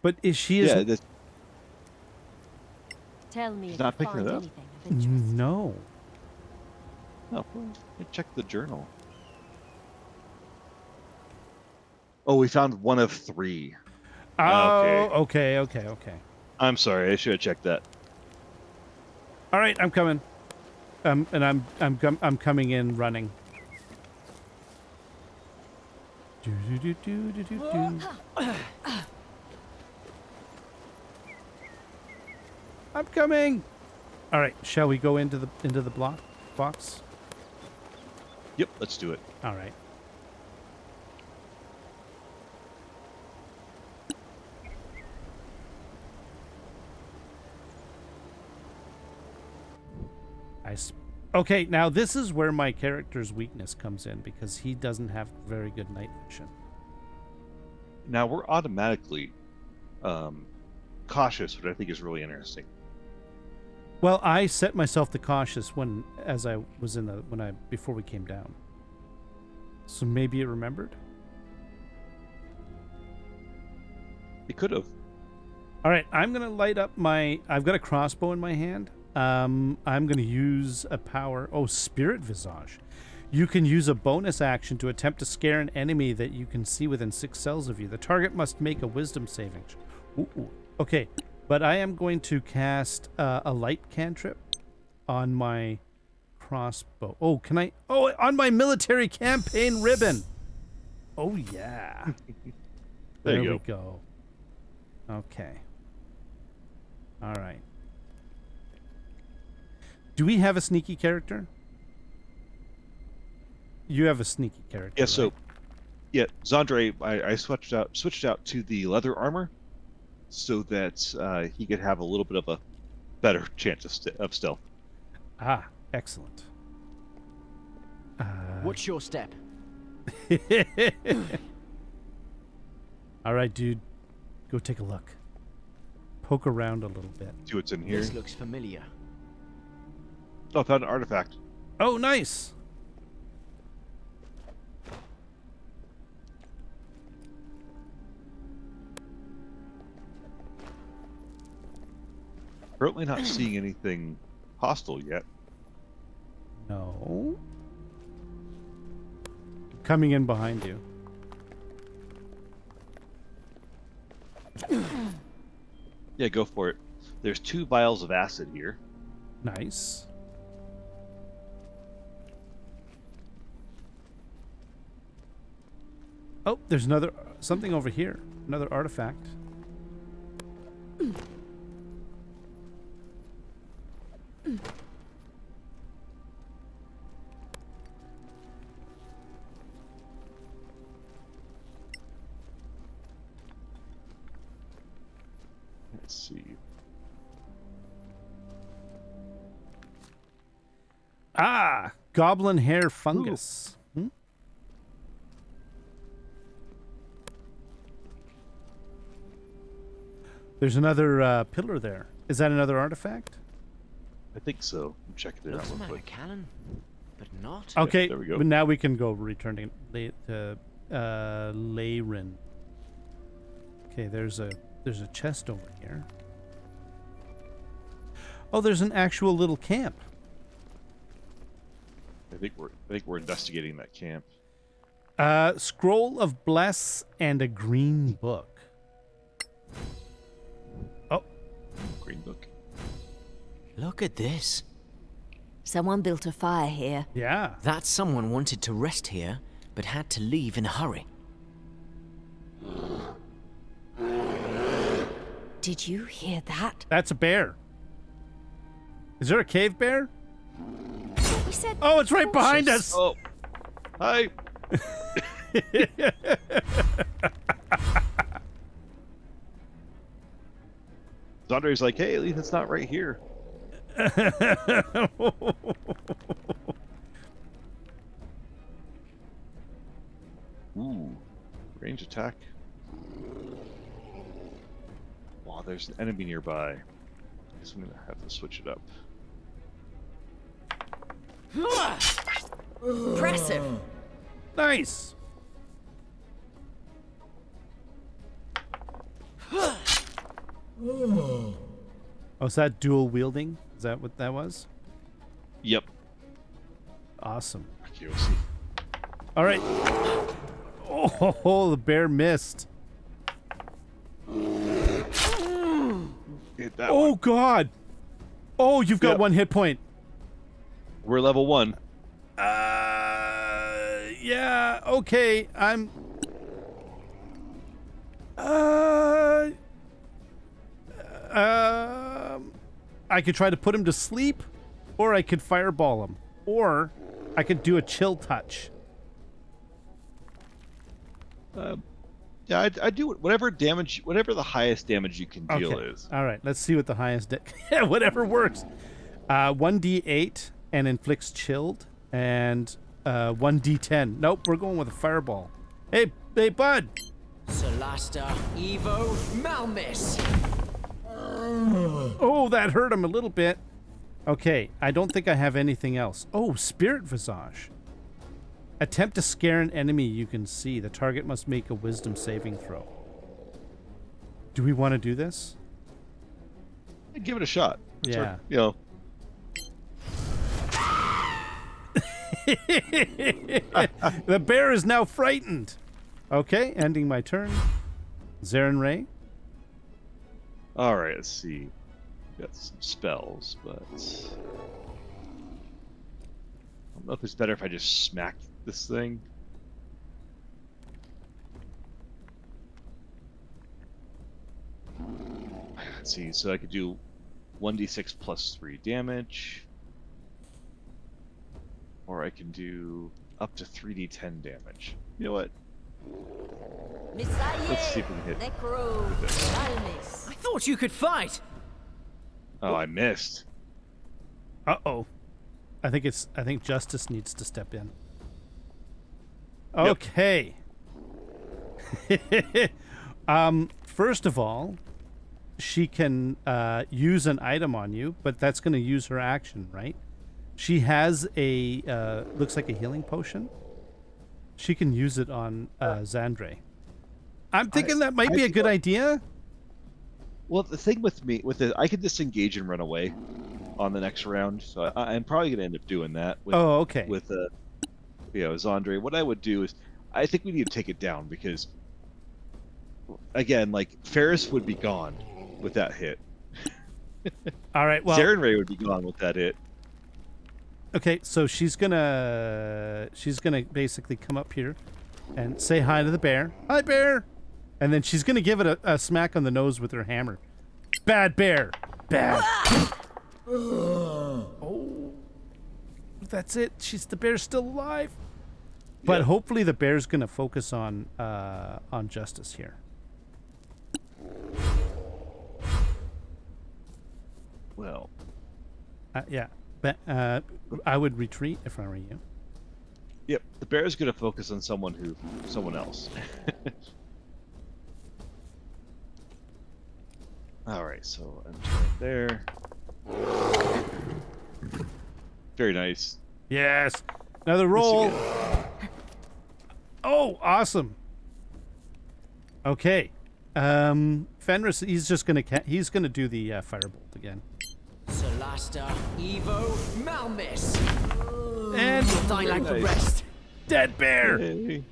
But Tell me if not you picking find it up? anything of interest. No. No. Check the journal. Oh, we found one of 3. Oh, okay. I'm sorry. I should have checked that. All right, I'm coming. And I'm coming in running. I'm coming. All right, shall we go into the box? Yep, let's do it. All right. Okay, now this is where my character's weakness comes in because he doesn't have very good night vision. Now we're automatically cautious, which I think is really interesting. Well, I set myself to cautious before we came down. So maybe it remembered. It could have. All right, I'm gonna light up I've got a crossbow in my hand. I'm gonna use a power. Oh, Spirit Visage. You can use a bonus action to attempt to scare an enemy that you can see within 6 cells of you. The target must make a Wisdom saving. Ooh. Okay, but I am going to cast a light cantrip on my crossbow. Oh, can I? Oh, on my military campaign ribbon. Oh yeah. There we go. Okay. All right. Do we have a sneaky character? You have a sneaky character. Yeah, right? so Zandre, I switched out to the leather armor so that he could have a little bit of a better chance of stealth. Ah, excellent. What's your step? All right, dude. Go take a look. Poke around a little bit. See what's in here. This looks familiar. Oh, I found an artifact. Oh, nice. Currently not seeing anything hostile yet. No. Coming in behind you. Yeah, go for it. There's 2 vials of acid here. Nice. Oh, there's something over here. Another artifact. Let's see. Ah, goblin hair fungus. There's another pillar there. Is that another artifact? I think so. I'm checking it out Looks real like a quick. cannon, but not. Okay, there we go. but now we can go returning to Leyrin. Okay, there's a chest over here. Oh, there's an actual little camp. I think we're investigating that camp. Scroll of Bless and a green book. Oh, Green book. Look at this. Someone built a fire here. yeah. That someone wanted to rest here, but had to leave in a hurry. Did you hear that? That's a bear. Is there a cave bear? We said Oh, it's right behind cautious. us. Oh, hi. Zandre's like, hey, at least it's not right here. Ooh, range attack. Wow, there's an enemy nearby. I guess I'm gonna have to switch it up. Impressive. Nice. Oh, is that dual wielding? Is that what that was? Yep. Awesome. QOC. All right. Oh, the bear missed. Hit that Oh, one. God. Oh, you've got Yep. 1 hit point. We're level 1. Yeah, okay. I could try to put him to sleep, or I could fireball him, or I could do a chill touch. Yeah, I do whatever damage, whatever the highest damage you can deal Okay. is. All right, let's see what the highest. Yeah, whatever works. 1d8 and inflicts chilled, and 1d10. Nope, we're going with a fireball. Hey, bud. Solasta, Evo, Malmis. Oh, that hurt him a little bit. Okay, I don't think I have anything else. Oh, Spirit Visage. Attempt to scare an enemy you can see. The target must make a wisdom saving throw. Do we want to do this? Give it a shot. It's Yeah. our- you know, The bear is now frightened. Okay, ending my turn. Zaren Ray. all right. Let's see. We've got some spells, but I don't know if it's better if I just smack this thing. Let's see. So I could do 1d6 plus 3 damage, or I can do up to 3d10 damage. You know what? Let's see if we can hit. I thought you could fight. Oh, I missed. Uh-oh. I think Justice needs to step in. Yep. Okay. First of all, she can use an item on you, but that's going to use her action, right? She has a looks like a healing potion. She can use it on Zandre. I'm thinking that might be a good idea. Well, the thing with me, I could disengage and run away on the next round, so I'm probably going to end up doing that. With, Oh, okay. With Zandre. What I would do is, I think we need to take it down because, again, like Ferris would be gone with that hit. All right. Well, Zaren would be gone with that hit. okay. So she's gonna basically come up here and say hi to the bear. Hi, bear. And then she's gonna give it a smack on the nose with her hammer. Bad bear. Bad. Oh, that's it. The bear's still alive. But Yeah. hopefully the bear's gonna focus on Justice here. Well, Yeah. But I would retreat if I were you. yep. The bear is going to focus on someone else. right, so enter right there. Very nice. Yes. Another roll. Oh, awesome. Okay. Fenris, he's gonna do the firebolt again. Solasta, Evo, Malmis. And You'll die like the rest. Dead bear. Hey.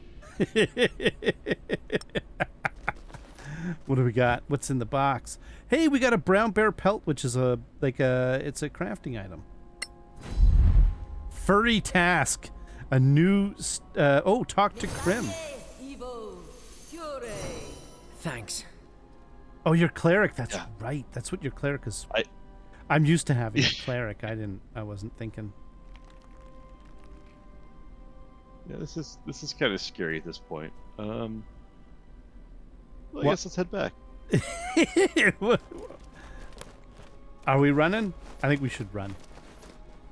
What do we got? What's in the box? Hey, we got a brown bear pelt, which is it's a crafting item. Furry task. A new talk to Krim. Thanks. Oh, your cleric. That's right. That's what your cleric is. I'm used to having a cleric. I wasn't thinking. Yeah, this is kind of scary at this point. Well, I guess let's head back. Are we running? I think we should run.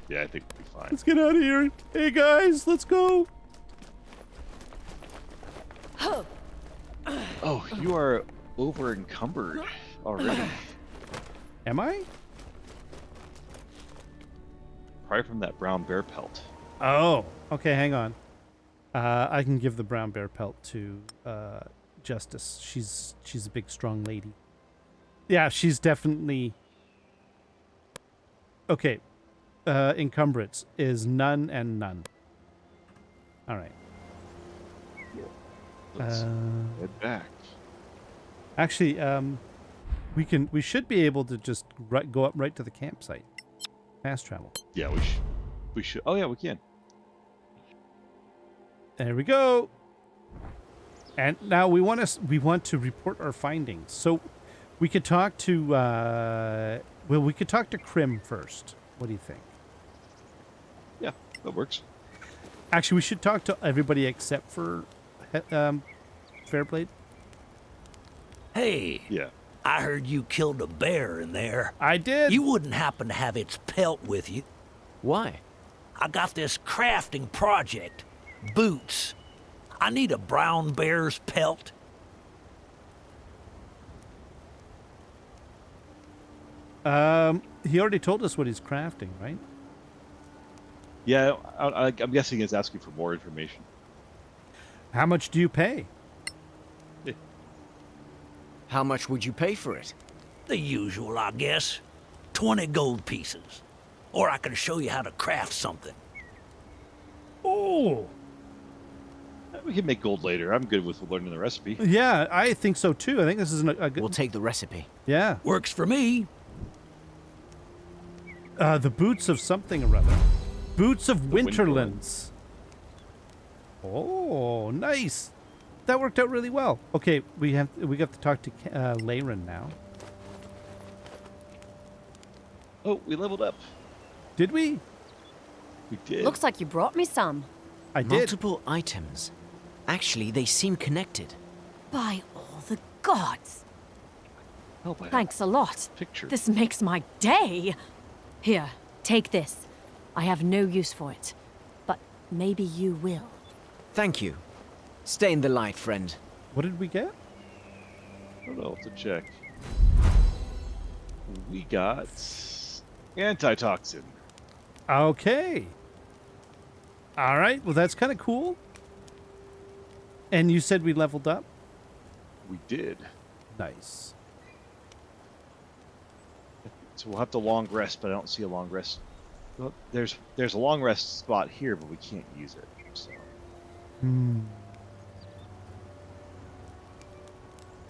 Yeah, I think we'll be fine. Let's get out of here. Hey guys, let's go. Oh, you are over encumbered already. Am I? Probably from that brown bear pelt. Oh, okay. Hang on. I can give the brown bear pelt to Justice. She's a big, strong lady. Yeah, she's definitely okay. Encumbrance is none and none. All right. Let's head back. Actually, we should be able to just go up right to the campsite. Fast travel. Yeah, we should. Oh yeah, we can. There we go. And now we want to report our findings. So we could talk to we could talk to Krim first. What do you think? Yeah, that works. Actually, we should talk to everybody except for Fairblade. Hey. Yeah. I heard you killed a bear in there. I did. You wouldn't happen to have its pelt with you. Why? I got this crafting project. Boots. I need a brown bear's pelt. He already told us what he's crafting, right? Yeah, I'm guessing it's asking for more information. How much do you pay? How much would you pay for it? The usual, I guess. 20 gold pieces. Or I can show you how to craft something. Oh. We can make gold later. I'm good with learning the recipe. Yeah, I think so too. I think this is a good... We'll take the recipe. Yeah. Works for me. The boots of something or other. Boots of Winterlands. Oh, nice. That worked out really well. Okay, we got to talk to Leyren now. Oh, we leveled up. Did we? We did. Looks like you brought me some. I did. Multiple items. Actually, they seem connected. By all the gods. Oh, by Thanks a lot. picture. This makes my day. Here, take this. I have no use for it. But maybe you will. Thank you. Stay in the light, friend. What did we get? I don't know. To check. We got antitoxin. Okay. All right. Well, that's kind of cool. And you said we leveled up? We did. Nice. So we'll have to long rest, but I don't see a long rest. Well, there's a long rest spot here, but we can't use it. So.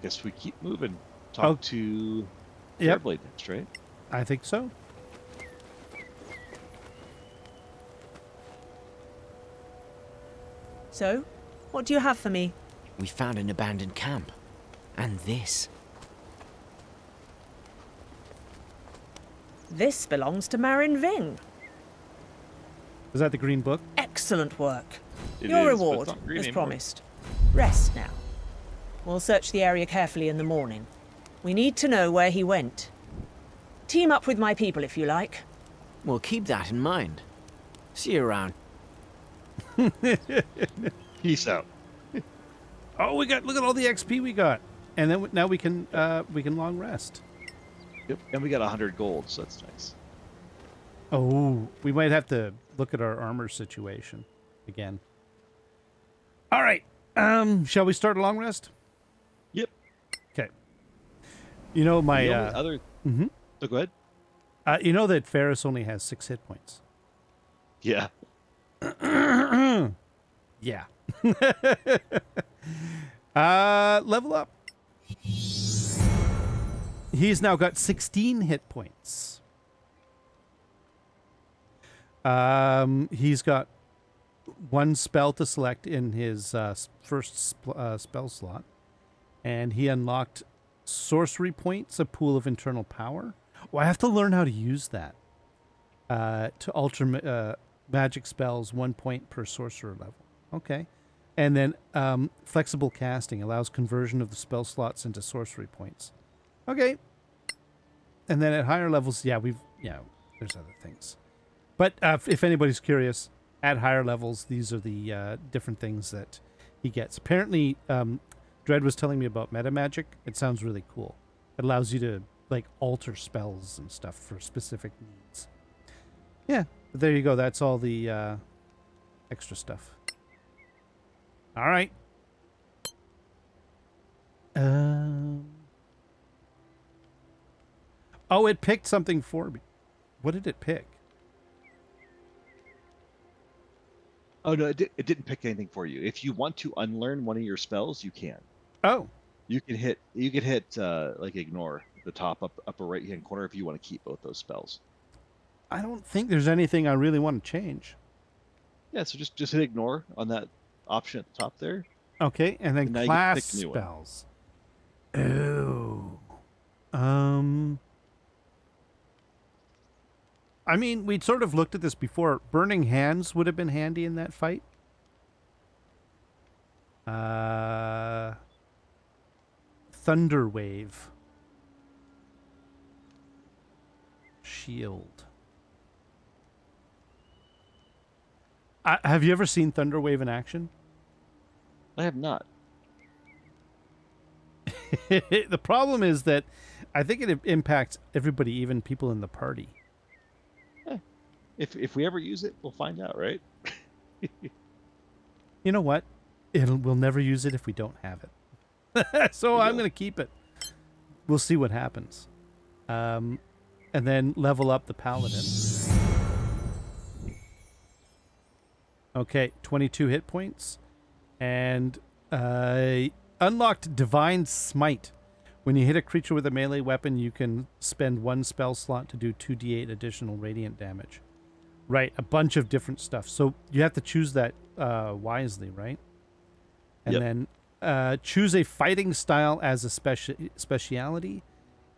Guess we keep moving. Talk to Fairblade next, right? I think so. So, what do you have for me? We found an abandoned camp. And this. This belongs to Marin Ving. Is that the green book? Excellent work. It Your is, but reward, it's not green as anymore. promised. Rest now. We'll search the area carefully in the morning. We need to know where he went. Team up with my people if you like. We'll keep that in mind. See you around. Peace out. Oh, look at all the XP we got. And then now we can long rest. Yep, and we got 100 gold, so that's nice. Oh, we might have to look at our armor situation again. All right. Shall we start a long rest? Yep. Okay. You know my The only other. mhm. So go ahead. You know that Ferris only has 6 hit points. Yeah. Yeah. Level up. He's now got 16 hit points. He's got 1 spell to select in his first spell slot, and he unlocked sorcery points, a pool of internal power. Well, I have to learn how to use that to alter magic spells 1 point per sorcerer level. Okay. And then flexible casting allows conversion of the spell slots into sorcery points. Okay. And then at higher levels, there's other things. But if anybody's curious, at higher levels, these are the different things that he gets. Apparently, Dredd was telling me about meta magic. It sounds really cool. It allows you to alter spells and stuff for specific needs. Yeah, but there you go. That's all the extra stuff. All right. Oh, it picked something for me. What did it pick? Oh no, it didn't pick anything for you. If you want to unlearn one of your spells, you can. Oh. You can hit ignore the top upper right hand corner if you want to keep both those spells. I don't think there's anything I really want to change. Yeah, so just hit ignore on that option at the top there. Okay, and then And now you class can pick a new one. spells. Oh. I mean, we'd sort of looked at this before. Burning Hands would have been handy in that fight. Thunder Wave. Shield. Have you ever seen Thunder Wave in action? I have not. The problem is that I think it impacts everybody, even people in the party. If we ever use it, we'll find out, right? You know what? We'll never use it if we don't have it. So I'm going to keep it. We'll see what happens. And then level up the paladin. Okay, 22 hit points. And unlocked Divine Smite. When you hit a creature with a melee weapon, you can spend 1 spell slot to do 2d8 additional radiant damage. Right, a bunch of different stuff. So you have to choose that wisely, right? And then choose a fighting style as a speciality,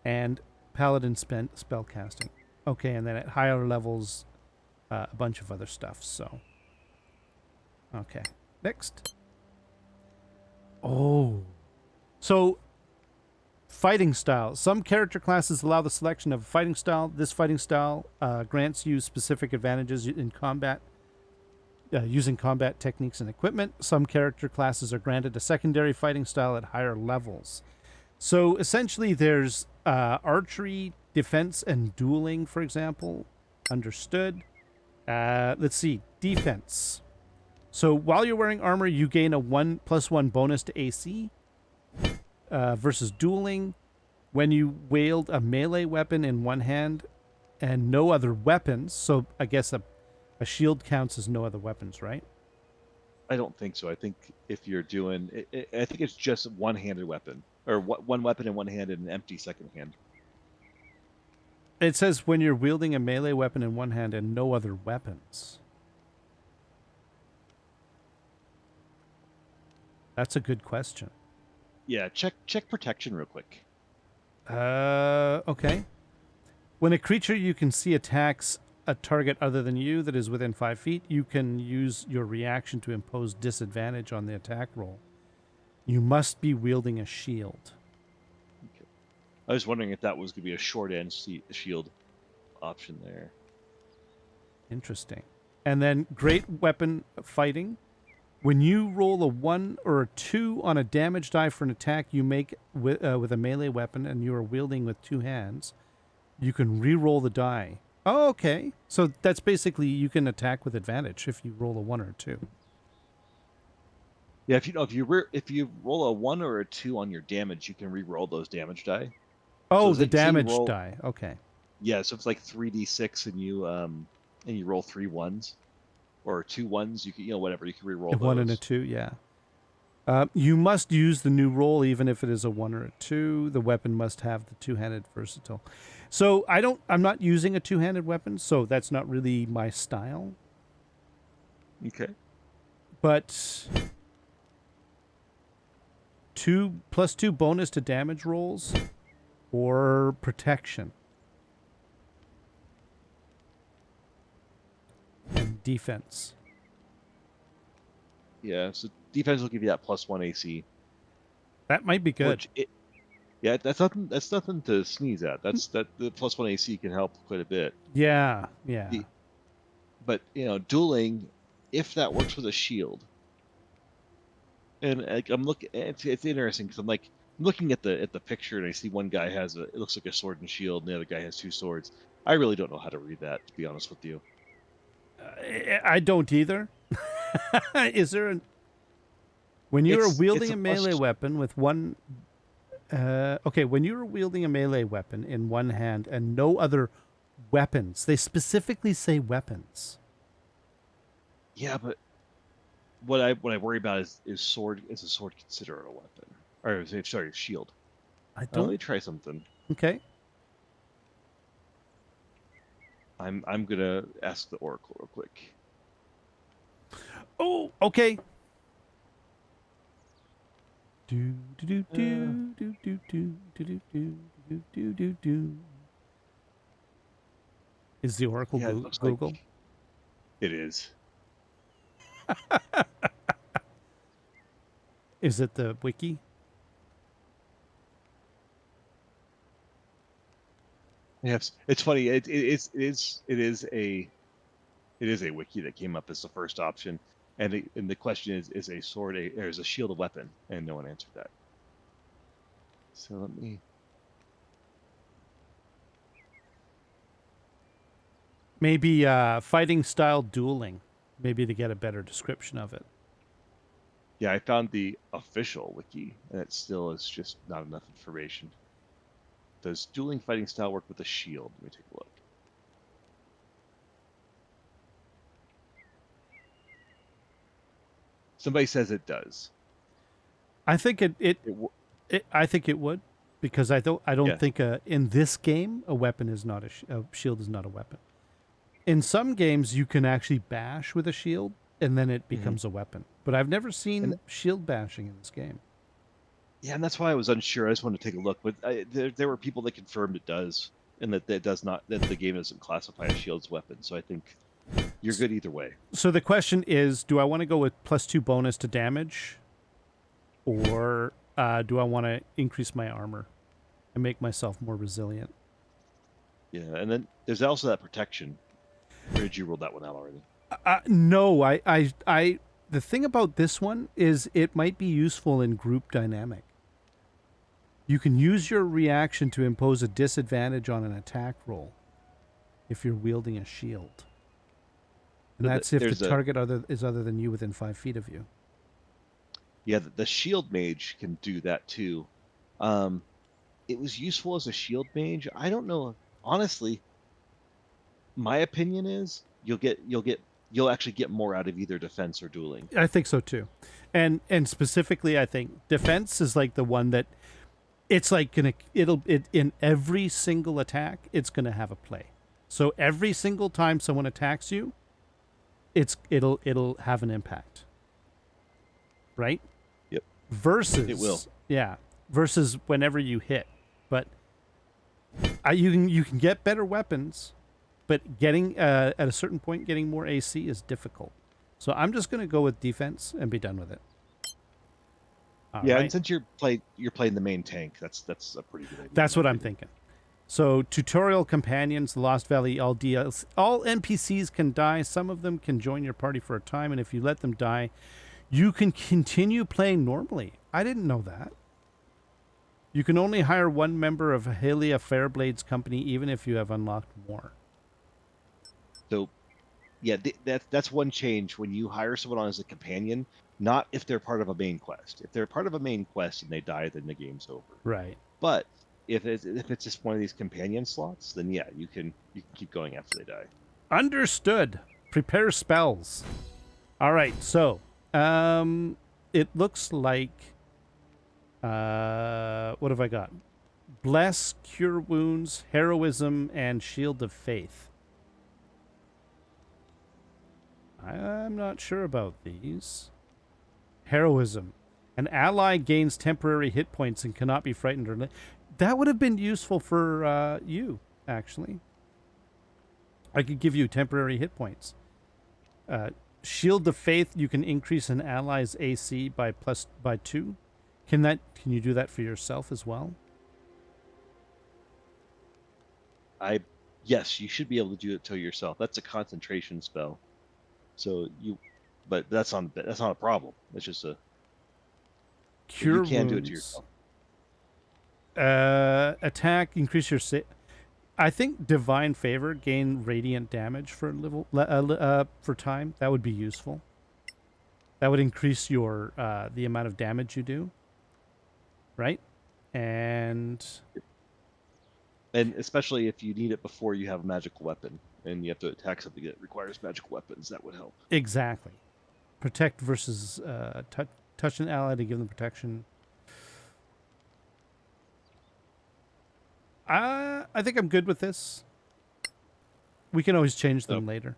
and paladin spell casting. Okay, and then at higher levels, a bunch of other stuff. So, okay, next. Oh, so fighting style. Some character classes allow the selection of a fighting style. This fighting style grants you specific advantages in combat, using combat techniques and equipment. Some character classes are granted a secondary fighting style at higher levels. So essentially there's archery, defense, and dueling, for example. Understood. Let's see. Defense. So while you're wearing armor, you gain a 1+1 bonus to AC. Versus dueling, when you wield a melee weapon in one hand and no other weapons. So I guess a shield counts as no other weapons, right? I don't think so. I think if you're doing, I think it's just one-handed weapon, or one weapon in one hand and an empty second hand. It says when you're wielding a melee weapon in one hand and no other weapons. That's a good question. Yeah, check protection real quick. Okay. When a creature you can see attacks a target other than you that is within 5 feet, you can use your reaction to impose disadvantage on the attack roll. You must be wielding a shield. Okay. I was wondering if that was going to be a short end shield option there. Interesting. And then great weapon fighting. When you roll a 1 or a 2 on a damage die for an attack you make with a melee weapon and you are wielding with 2 hands, You can re-roll the die. Oh, okay. So that's basically you can attack with advantage if you roll a 1 or a 2. Yeah, if you roll a 1 or a 2 on your damage, you can re-roll those damage die. Oh, So the say you damage roll, die. Okay. yeah, so if it's like 3d6 and you roll 3 1s or 2 1s, you can whatever, you can re-roll A 1 and a those. 2, yeah. You must use the new roll even if it is a 1 or a 2. The weapon must have the two-handed versatile. So I'm not using a two-handed weapon, so that's not really my style. Okay. But 2+2 bonus to damage rolls or protection. And defense. Yeah, so defense will give you that +1 AC. That might be good. Yeah, that's nothing to sneeze at. The +1 AC can help quite a bit. Yeah. But dueling, if that works with a shield, and like I'm looking, it's interesting because I'm looking at the picture and I see one guy it looks like a sword and shield, and the other guy has 2 swords. I really don't know how to read that, to be honest with you. I don't either. Is there when you're wielding a melee weapon with one when you're wielding a melee weapon in one hand and no other weapons, they specifically say weapons. Yeah, but what I worry about is a sword considered a weapon? Or sorry, shield. Let me try something. Okay. I'm gonna ask the Oracle real quick. Oh, okay. Do do do do do do do do do do do do. Is the Oracle Google? Like it is. Is it the wiki? Yes, it's funny. It is a wiki that came up as the first option, and the question is a sword or is a shield a weapon? And no one answered that. So let me. Maybe fighting style dueling. Maybe to get a better description of it. Yeah, I found the official wiki, and it still is just not enough information. Does dueling fighting style work with a shield? Let me take a look. Somebody says it does. I think I think it would, because I don't think in this game a weapon is not a shield is not a weapon. In some games you can actually bash with a shield and then it becomes a weapon. But I've never seen shield bashing in this game. Yeah, and that's why I was unsure. I just wanted to take a look, but there were people that confirmed it does, and that the game doesn't classify a shield as weapon. So I think you're good either way. So the question is, do I want to go with +2 bonus to damage, or do I want to increase my armor and make myself more resilient? Yeah, and then there's also that protection. Or did you roll that one out already? No, I. The thing about this one is it might be useful in group dynamic. You can use your reaction to impose a disadvantage on an attack roll if you're wielding a shield. And that's if the target is other than you within 5 feet of you. Yeah, the shield mage can do that too. It was useful as a shield mage. I don't know. Honestly, my opinion is you'll actually get more out of either defense or dueling. I think so too. And specifically I think defense is like the one that it's like in every single attack it's going to have a play. So every single time someone attacks you, it'll have an impact. Right? Yep. Versus it will. Yeah. Versus whenever you hit. But you can get better weapons, but getting at a certain point getting more AC is difficult. So I'm just going to go with defense and be done with it. All right. And since you're playing the main tank, that's a pretty good idea. That's what I'm thinking. So tutorial companions, the Lost Valley, all NPCs can die. Some of them can join your party for a time, and if you let them die, you can continue playing normally. I didn't know that. You can only hire one member of Helia Fairblade's company, even if you have unlocked more. So, yeah, that's one change when you hire someone on as a companion. Not if they're part of a main quest. If they're part of a main quest and they die, then the game's over. Right. But if it's just one of these companion slots, then yeah, you can keep going after they die. Understood. Prepare spells. All right, so it looks like what have I got? Bless, Cure Wounds, Heroism, and Shield of Faith. I'm not sure about these. Heroism. An ally gains temporary hit points and cannot be frightened or... That would have been useful for you, actually. I could give you temporary hit points. Shield of Faith, you can increase an ally's AC by 2. Can you do that for yourself as well? Yes, you should be able to do it to yourself. That's a concentration spell. But that's not a problem. It's just Cure you can Wounds. do it to yourself. Attack, increase your I think Divine Favor, gain radiant damage for for time. That would be useful. That would increase your the amount of damage you do. Right? And especially if you need it before you have a magical weapon and you have to attack something that requires magical weapons, that would help. Exactly. Protect versus touch an ally to give them protection. I think I'm good with this. We can always change them later.